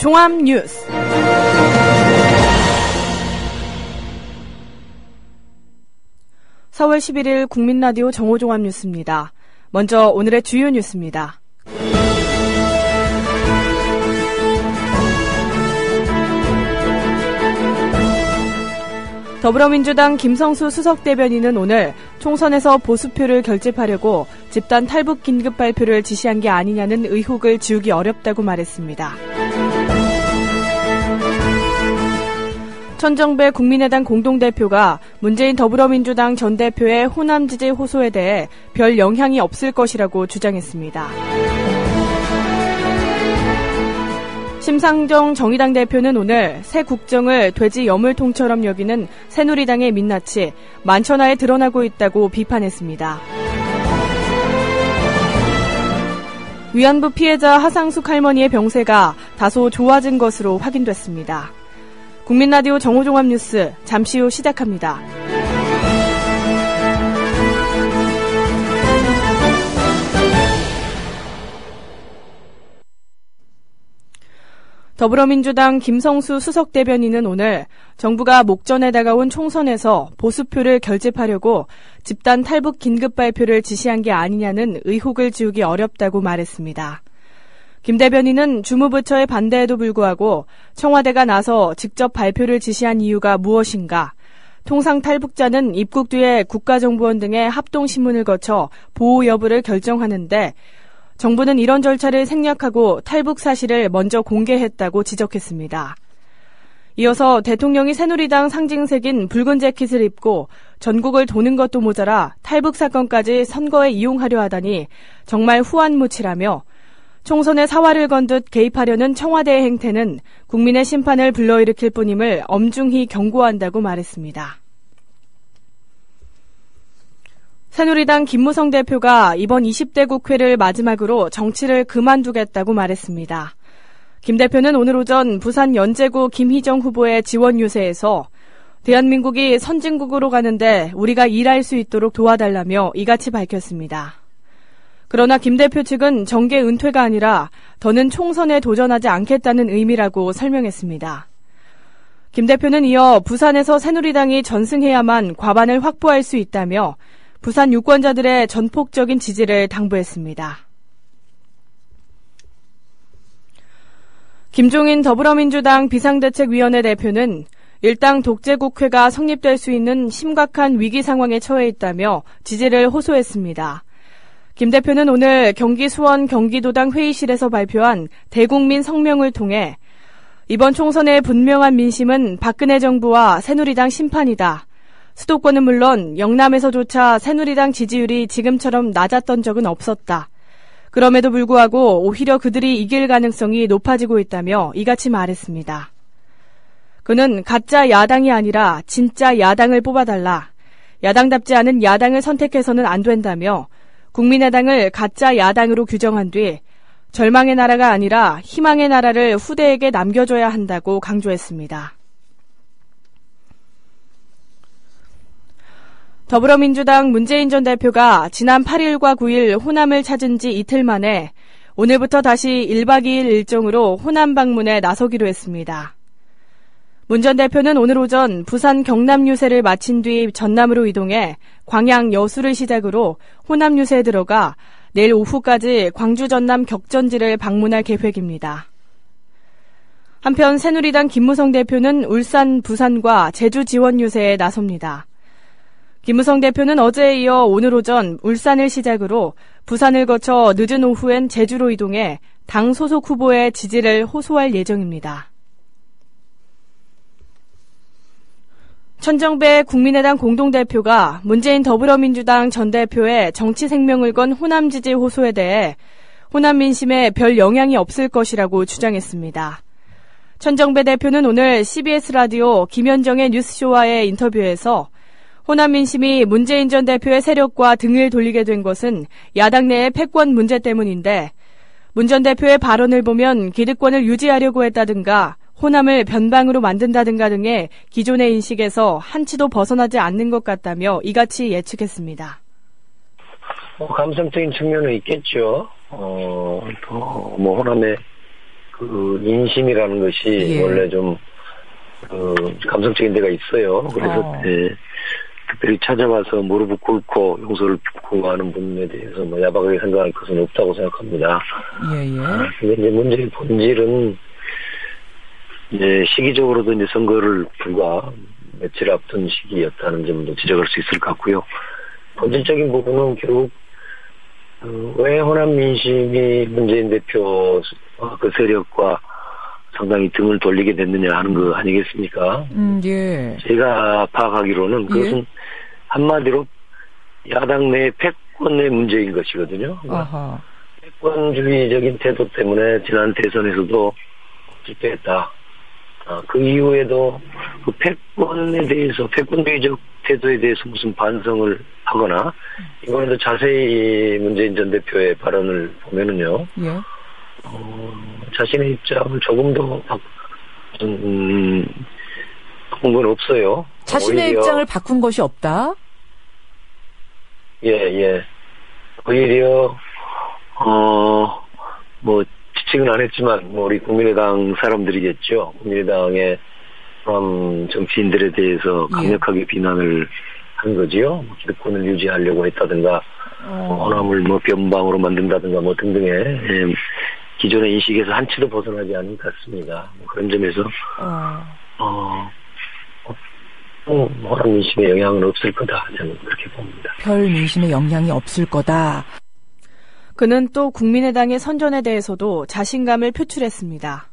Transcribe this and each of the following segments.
종합뉴스. (4월 11일) 국민라디오 정오종합뉴스입니다. 먼저 오늘의 주요 뉴스입니다. 더불어민주당 김성수 수석대변인은 오늘 총선에서 보수표를 결집하려고 집단 탈북 긴급 발표를 지시한 게 아니냐는 의혹을 지우기 어렵다고 말했습니다. 천정배 국민의당 공동대표가 문재인 더불어민주당 전 대표의 호남 지지 호소에 대해 별 영향이 없을 것이라고 주장했습니다. 심상정 정의당 대표는 오늘 새 국정을 돼지 여물통처럼 여기는 새누리당의 민낯이 만천하에 드러나고 있다고 비판했습니다. 위안부 피해자 하상숙 할머니의 병세가 다소 좋아진 것으로 확인됐습니다. 국민라디오 정오종합뉴스 잠시 후 시작합니다. 더불어민주당 김성수 수석대변인은 오늘 정부가 목전에 다가온 총선에서 보수표를 결집하려고 집단 탈북 긴급 발표를 지시한 게 아니냐는 의혹을 지우기 어렵다고 말했습니다. 김 대변인은 주무부처의 반대에도 불구하고 청와대가 나서 직접 발표를 지시한 이유가 무엇인가, 통상 탈북자는 입국 뒤에 국가정보원 등의 합동신문을 거쳐 보호 여부를 결정하는데 정부는 이런 절차를 생략하고 탈북 사실을 먼저 공개했다고 지적했습니다. 이어서 대통령이 새누리당 상징색인 붉은 재킷을 입고 전국을 도는 것도 모자라 탈북 사건까지 선거에 이용하려 하다니 정말 후안무치라며 총선에 사활을 건 듯 개입하려는 청와대의 행태는 국민의 심판을 불러일으킬 뿐임을 엄중히 경고한다고 말했습니다. 새누리당 김무성 대표가 이번 20대 국회를 마지막으로 정치를 그만두겠다고 말했습니다. 김 대표는 오늘 오전 부산 연제구 김희정 후보의 지원 유세에서 대한민국이 선진국으로 가는데 우리가 일할 수 있도록 도와달라며 이같이 밝혔습니다. 그러나 김 대표 측은 정계 은퇴가 아니라 더는 총선에 도전하지 않겠다는 의미라고 설명했습니다. 김 대표는 이어 부산에서 새누리당이 전승해야만 과반을 확보할 수 있다며 부산 유권자들의 전폭적인 지지를 당부했습니다. 김종인 더불어민주당 비상대책위원회 대표는 일당 독재국회가 성립될 수 있는 심각한 위기 상황에 처해 있다며 지지를 호소했습니다. 김 대표는 오늘 경기 수원 경기도당 회의실에서 발표한 대국민 성명을 통해 이번 총선의 분명한 민심은 박근혜 정부와 새누리당 심판이다. 수도권은 물론 영남에서조차 새누리당 지지율이 지금처럼 낮았던 적은 없었다. 그럼에도 불구하고 오히려 그들이 이길 가능성이 높아지고 있다며 이같이 말했습니다. 그는 가짜 야당이 아니라 진짜 야당을 뽑아달라. 야당답지 않은 야당을 선택해서는 안 된다며 국민의당을 가짜 야당으로 규정한 뒤 절망의 나라가 아니라 희망의 나라를 후대에게 남겨줘야 한다고 강조했습니다. 더불어민주당 문재인 전 대표가 지난 8일과 9일 호남을 찾은 지 이틀 만에 오늘부터 다시 1박 2일 일정으로 호남 방문에 나서기로 했습니다. 문 전 대표는 오늘 오전 부산 경남 유세를 마친 뒤 전남으로 이동해 광양 여수를 시작으로 호남 유세에 들어가 내일 오후까지 광주 전남 격전지를 방문할 계획입니다. 한편 새누리당 김무성 대표는 울산, 부산과 제주 지원 유세에 나섭니다. 김무성 대표는 어제에 이어 오늘 오전 울산을 시작으로 부산을 거쳐 늦은 오후엔 제주로 이동해 당 소속 후보의 지지를 호소할 예정입니다. 천정배 국민의당 공동대표가 문재인 더불어민주당 전 대표의 정치 생명을 건 호남 지지 호소에 대해 호남 민심에 별 영향이 없을 것이라고 주장했습니다. 천정배 대표는 오늘 CBS 라디오 김현정의 뉴스쇼와의 인터뷰에서 호남 민심이 문재인 전 대표의 세력과 등을 돌리게 된 것은 야당 내의 패권 문제 때문인데 문 전 대표의 발언을 보면 기득권을 유지하려고 했다든가 호남을 변방으로 만든다든가 등의 기존의 인식에서 한치도 벗어나지 않는 것 같다며 이같이 예측했습니다. 감성적인 측면은 있겠죠. 호남의 그 인심이라는 것이 원래 좀 감성적인 데가 있어요. 그래서 특별히 찾아와서 무릎을 꿇고 용서를 굽고 하는 분에 대해서 뭐 야박하게 생각할 것은 없다고 생각합니다. 근데 이제 문제의 본질은 이제 시기적으로도 이제 선거를 불과 며칠 앞둔 시기였다는 점도 지적할 수 있을 것 같고요. 본질적인 부분은 결국 왜 호남 민심이 문재인 대표 그 세력과 상당히 등을 돌리게 됐느냐 하는 거 아니겠습니까? 제가 파악하기로는 그것은 한마디로 야당 내 패권의 문제인 것이거든요. 패권주의적인 태도 때문에 지난 대선에서도 실패했다. 그 이후에도 그 패권에 대해서, 패권주의적 태도에 대해서 무슨 반성을 하거나, 이번에도 자세히 문재인 전 대표의 발언을 보면은요, 자신의 입장을 조금 더 바꾼 건 없어요. 자신의 입장을 바꾼 것이 없다? 오히려, 지칭은 안 했지만, 우리 국민의당 사람들이겠죠. 국민의당의 호남 정치인들에 대해서 강력하게 비난을 한 거지요. 기득권을 유지하려고 했다든가, 호남을 변방으로 만든다든가, 등등의, 기존의 인식에서 한치도 벗어나지 않은 것 같습니다. 그런 점에서, 호남 민심에 영향은 없을 거다. 저는 그렇게 봅니다. 별 민심에 영향이 없을 거다. 그는 또 국민의당의 선전에 대해서도 자신감을 표출했습니다.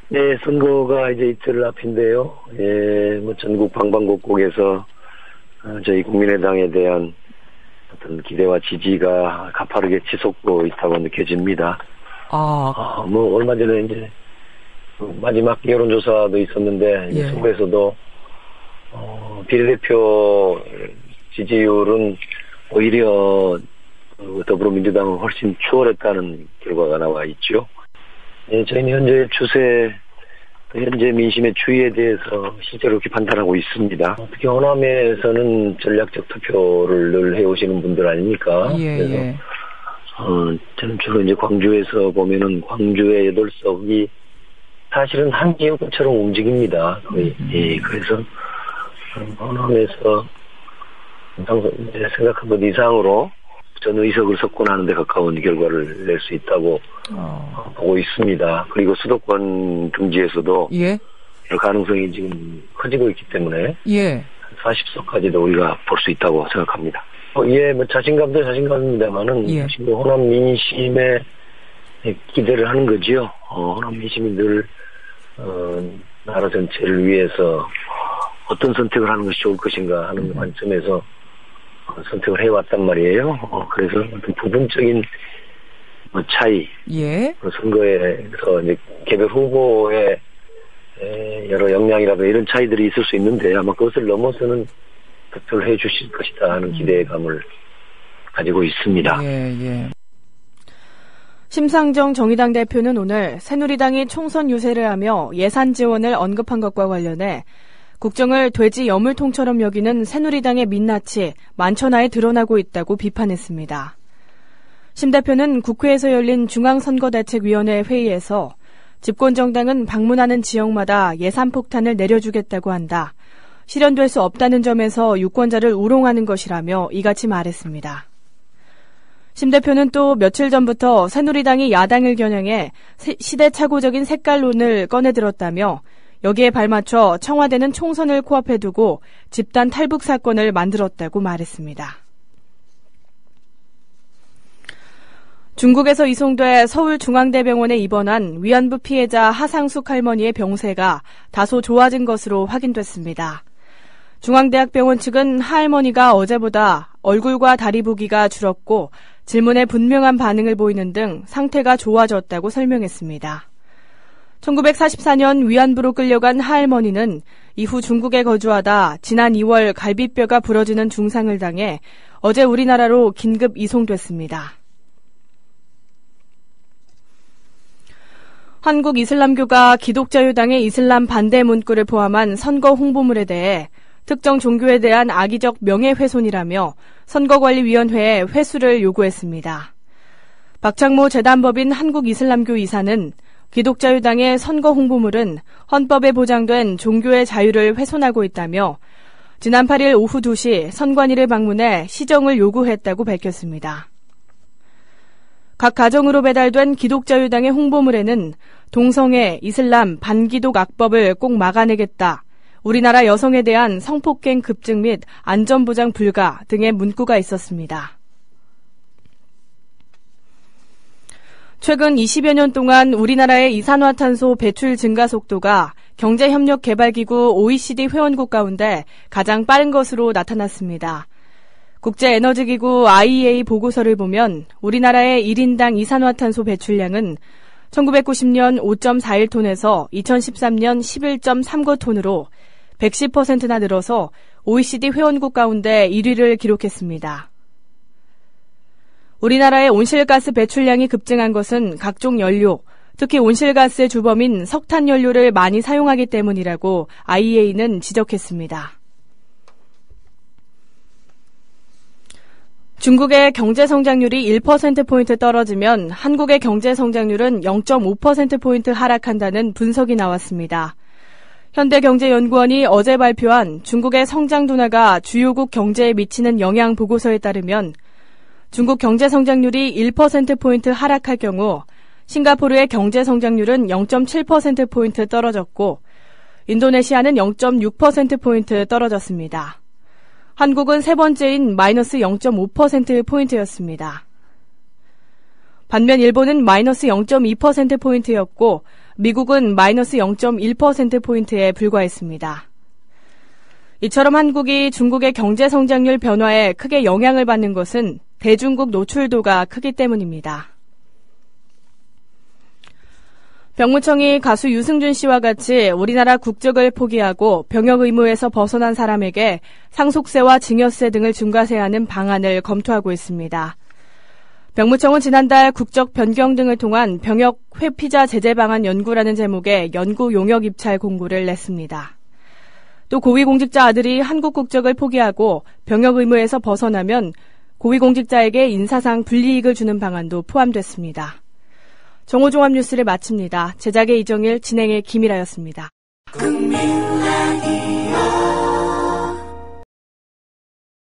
네, 선거가 이제 이틀 앞인데요. 전국 방방곡곡에서 저희 국민의당에 대한 어떤 기대와 지지가 가파르게 지속되고 있다고 느껴집니다. 얼마 전에 이제 마지막 여론조사도 있었는데 선거에서도 비례대표 지지율은 오히려 더불어민주당은 훨씬 추월했다는 결과가 나와 있죠. 저희는 현재 추세, 현재 민심의 추이에 대해서 실제로 이렇게 판단하고 있습니다. 특히 호남에서는 전략적 투표를 늘 해오시는 분들 아닙니까? 그래서 저는 주로 이제 광주에서 보면은 광주의 8석이 사실은 한 지역구처럼 움직입니다. 거의. 그래서 호남에서 생각한 것 이상으로 전 의석을 석권하는 데 가까운 결과를 낼 수 있다고 보고 있습니다. 그리고 수도권 등지에서도 여러 가능성이 지금 커지고 있기 때문에 40석까지도 우리가 볼 수 있다고 생각합니다. 자신감도 자신감입니다만은 호남 민심에 기대를 하는 거지요. 호남 민심이 늘 나라 전체를 위해서 어떤 선택을 하는 것이 좋을 것인가 하는 관점에서 선택을 해왔단 말이에요. 그래서 어떤 부분적인 차이, 선거에서 이제 개별 후보의 여러 역량이라든가 이런 차이들이 있을 수 있는데 아마 그것을 넘어서는 투표를 해 주실 것이다 하는 기대감을 가지고 있습니다. 심상정 정의당 대표는 오늘 새누리당이 총선 유세를 하며 예산 지원을 언급한 것과 관련해 국정을 돼지 여물통처럼 여기는 새누리당의 민낯이 만천하에 드러나고 있다고 비판했습니다. 심 대표는 국회에서 열린 중앙선거대책위원회 회의에서 집권정당은 방문하는 지역마다 예산폭탄을 내려주겠다고 한다. 실현될 수 없다는 점에서 유권자를 우롱하는 것이라며 이같이 말했습니다. 심 대표는 또 며칠 전부터 새누리당이 야당을 겨냥해 시대착오적인 색깔론을 꺼내들었다며 여기에 발맞춰 청와대는 총선을 코앞에 두고 집단 탈북 사건을 만들었다고 말했습니다. 중국에서 이송돼 서울중앙대병원에 입원한 위안부 피해자 하상숙 할머니의 병세가 다소 좋아진 것으로 확인됐습니다. 중앙대학병원 측은 하 할머니가 어제보다 얼굴과 다리 부기가 줄었고 질문에 분명한 반응을 보이는 등 상태가 좋아졌다고 설명했습니다. 1944년 위안부로 끌려간 하 할머니는 이후 중국에 거주하다 지난 2월 갈비뼈가 부러지는 중상을 당해 어제 우리나라로 긴급 이송됐습니다. 한국이슬람교가 기독자유당의 이슬람 반대 문구를 포함한 선거 홍보물에 대해 특정 종교에 대한 악의적 명예훼손이라며 선거관리위원회에 회수를 요구했습니다. 박창모 재단법인 한국이슬람교 이사는 기독자유당의 선거 홍보물은 헌법에 보장된 종교의 자유를 훼손하고 있다며 지난 8일 오후 2시 선관위를 방문해 시정을 요구했다고 밝혔습니다. 각 가정으로 배달된 기독자유당의 홍보물에는 동성애, 이슬람, 반기독 악법을 꼭 막아내겠다, 우리나라 여성에 대한 성폭행 급증 및 안전보장 불가 등의 문구가 있었습니다. 최근 20여 년 동안 우리나라의 이산화탄소 배출 증가 속도가 경제협력개발기구 OECD 회원국 가운데 가장 빠른 것으로 나타났습니다. 국제에너지기구 IEA 보고서를 보면 우리나라의 1인당 이산화탄소 배출량은 1990년 5.41톤에서 2013년 11.39톤으로 110%나 늘어서 OECD 회원국 가운데 1위를 기록했습니다. 우리나라의 온실가스 배출량이 급증한 것은 각종 연료, 특히 온실가스의 주범인 석탄연료를 많이 사용하기 때문이라고 IEA는 지적했습니다. 중국의 경제성장률이 1%포인트 떨어지면 한국의 경제성장률은 0.5%포인트 하락한다는 분석이 나왔습니다. 현대경제연구원이 어제 발표한 중국의 성장 둔화가 주요국 경제에 미치는 영향 보고서에 따르면 중국 경제성장률이 1%포인트 하락할 경우 싱가포르의 경제성장률은 0.7%포인트 떨어졌고 인도네시아는 0.6%포인트 떨어졌습니다. 한국은 세 번째인 마이너스 0.5%포인트였습니다. 반면 일본은 마이너스 0.2%포인트였고 미국은 마이너스 0.1%포인트에 불과했습니다. 이처럼 한국이 중국의 경제성장률 변화에 크게 영향을 받는 것은 대중국 노출도가 크기 때문입니다. 병무청이 가수 유승준 씨와 같이 우리나라 국적을 포기하고 병역 의무에서 벗어난 사람에게 상속세와 증여세 등을 중과세하는 방안을 검토하고 있습니다. 병무청은 지난달 국적 변경 등을 통한 병역 회피자 제재 방안 연구라는 제목의 연구 용역 입찰 공고를 냈습니다. 또 고위공직자 아들이 한국 국적을 포기하고 병역 의무에서 벗어나면 고위공직자에게 인사상 불이익을 주는 방안도 포함됐습니다. 정오종합 뉴스를 마칩니다. 제작의 이정일, 진행의 김일아였습니다.